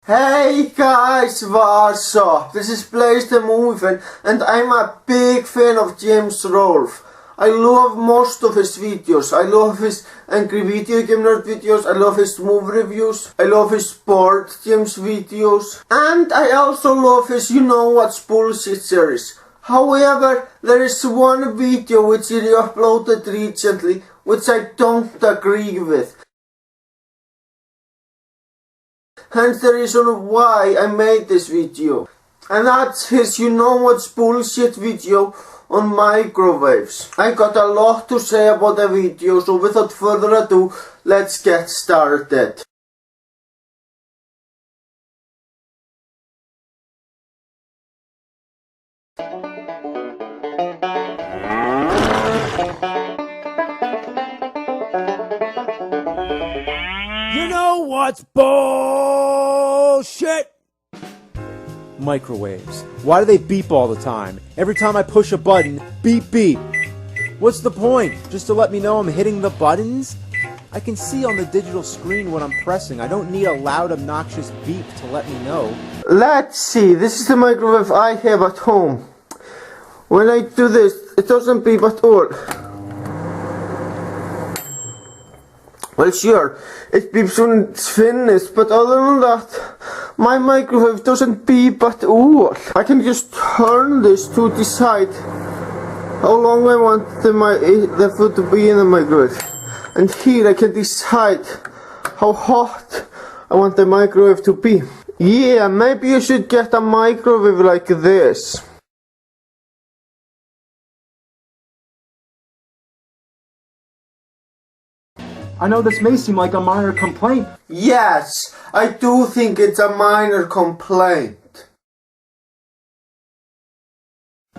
Hey guys, what's up? This is Blaze the Movie Fan, and I'm a big fan of James Rolfe. I love most of his videos. I love his Angry Video Game Nerd videos. I love his movie reviews. I love his Board Games videos. And I also love his You Know What's Bullshit series. However, there is one video which he uploaded recently which I don't agree with. Hence the reason why I made this video. And that's his You Know What's Bullshit video on microwaves. I got a lot to say about the video, so without further ado, let's get started. You know what's bullshit? Microwaves. Why do they beep all the time? Every time I push a button, beep beep. What's the point? Just to let me know I'm hitting the buttons? I can see on the digital screen what I'm pressing. I don't need a loud, obnoxious beep to let me know. Let's see, this is the microwave I have at home. When I do this, it doesn't beep at all. Well, sure, it beeps when it's finished, but other than that, my microwave doesn't beep at all. I can just turn this to decide how long I want the food to be in the microwave. And here I can decide how hot I want the microwave to be. Yeah, maybe you should get a microwave like this. I know this may seem like a minor complaint. Yes, I do think it's a minor complaint.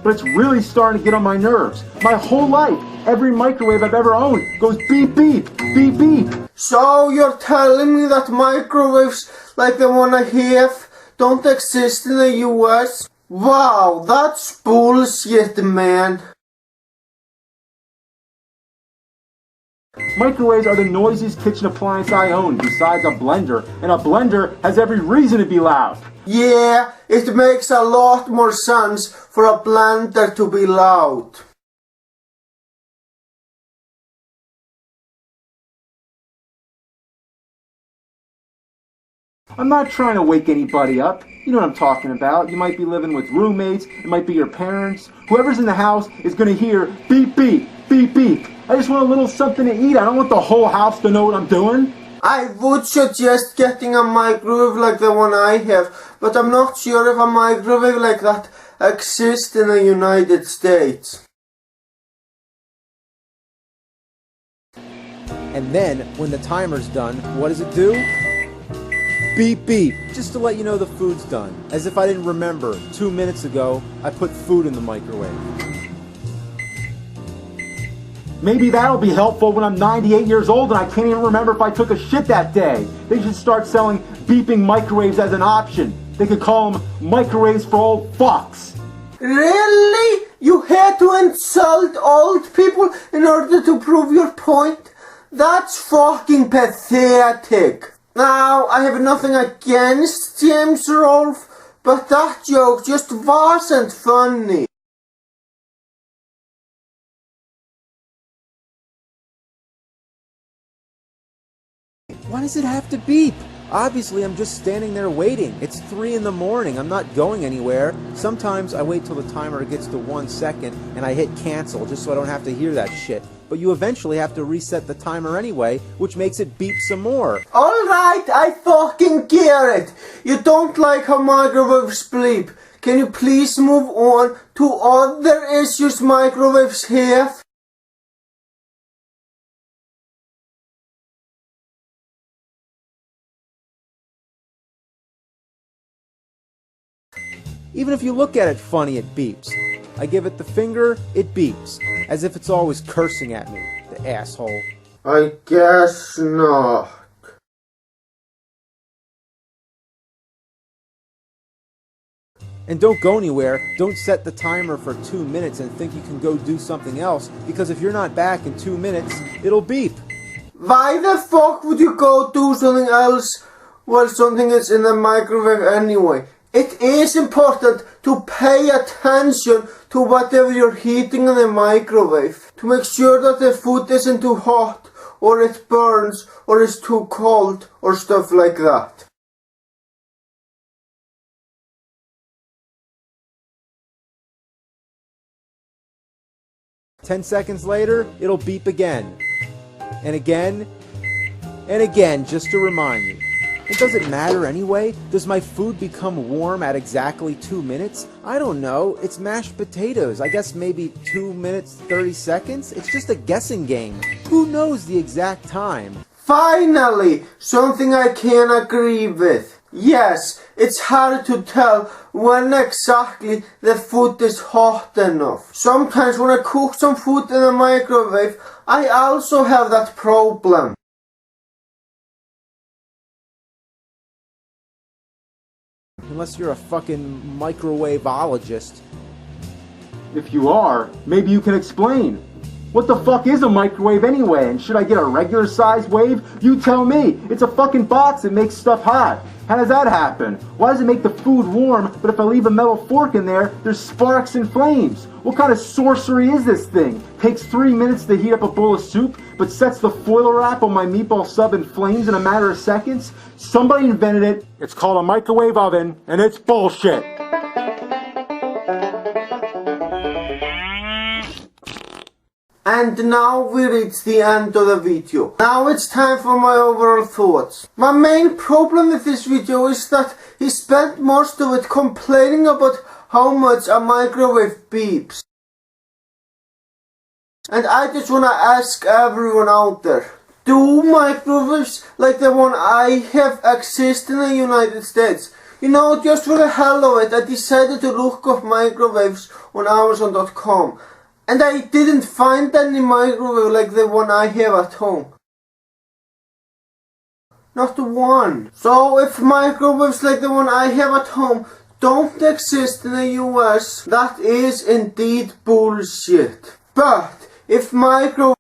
But it's really starting to get on my nerves. My whole life, every microwave I've ever owned goes beep beep, beep beep. So you're telling me that microwaves like the one I have don't exist in the US? Wow, that's bullshit, man. Microwaves are the noisiest kitchen appliance I own, besides a blender, and a blender has every reason to be loud. Yeah, it makes a lot more sense for a blender to be loud. I'm not trying to wake anybody up. You know what I'm talking about. You might be living with roommates, it might be your parents. Whoever's in the house is going to hear beep beep, beep beep. I just want a little something to eat. I don't want the whole house to know what I'm doing. I would suggest getting a microwave like the one I have, but I'm not sure if a microwave like that exists in the United States. And then, when the timer's done, what does it do? Beep beep, just to let you know the food's done. As if I didn't remember, 2 minutes ago, I put food in the microwave. Maybe that'll be helpful when I'm 98 years old and I can't even remember if I took a shit that day. They should start selling beeping microwaves as an option. They could call them microwaves for old fucks. Really? You had to insult old people in order to prove your point? That's fucking pathetic. Now, I have nothing against James Rolfe, but that joke just wasn't funny. Why does it have to beep? Obviously, I'm just standing there waiting. It's 3 in the morning. I'm not going anywhere. Sometimes I wait till the timer gets to 1 second and I hit cancel just so I don't have to hear that shit. But you eventually have to reset the timer anyway, which makes it beep some more. Alright, I fucking get it. You don't like how microwaves beep. Can you please move on to other issues microwaves have? Even if you look at it funny, it beeps. I give it the finger, it beeps. As if it's always cursing at me, the asshole. I guess not. And don't go anywhere. Don't set the timer for 2 minutes and think you can go do something else, because if you're not back in 2 minutes, it'll beep. Why the fuck would you go do something else Well, something is in the microwave anyway. It is important to pay attention to whatever you're heating in the microwave to make sure that the food isn't too hot or it burns or is too cold or stuff like that. "10 seconds later, it'll beep again. And again, and again, just to remind you. And does it matter anyway? Does my food become warm at exactly 2 minutes? I don't know. It's mashed potatoes. I guess maybe 2 minutes, 30 seconds? It's just a guessing game. Who knows the exact time?" Finally, something I can agree with. Yes, it's hard to tell when exactly the food is hot enough. Sometimes when I cook some food in the microwave, I also have that problem. Unless you're a fucking microwaveologist. If you are, maybe you can explain. What the fuck is a microwave anyway? And should I get a regular sized wave? You tell me. It's a fucking box that makes stuff hot. How does that happen? Why does it make the food warm, but if I leave a metal fork in there, there's sparks and flames? What kind of sorcery is this thing? Takes 3 minutes to heat up a bowl of soup, but sets the foil wrap on my meatball sub in flames in a matter of seconds? Somebody invented it. It's called a microwave oven, and it's bullshit. And now we reach the end of the video. Now it's time for my overall thoughts. My main problem with this video is that he spent most of it complaining about how much a microwave beeps. And I just wanna ask everyone out there, do microwaves like the one I have exist in the United States? You know, just for the hell of it, I decided to look up microwaves on Amazon.com. And I didn't find any microwave like the one I have at home. Not one. So if microwaves like the one I have at home don't exist in the US, that is indeed bullshit. But if microwaves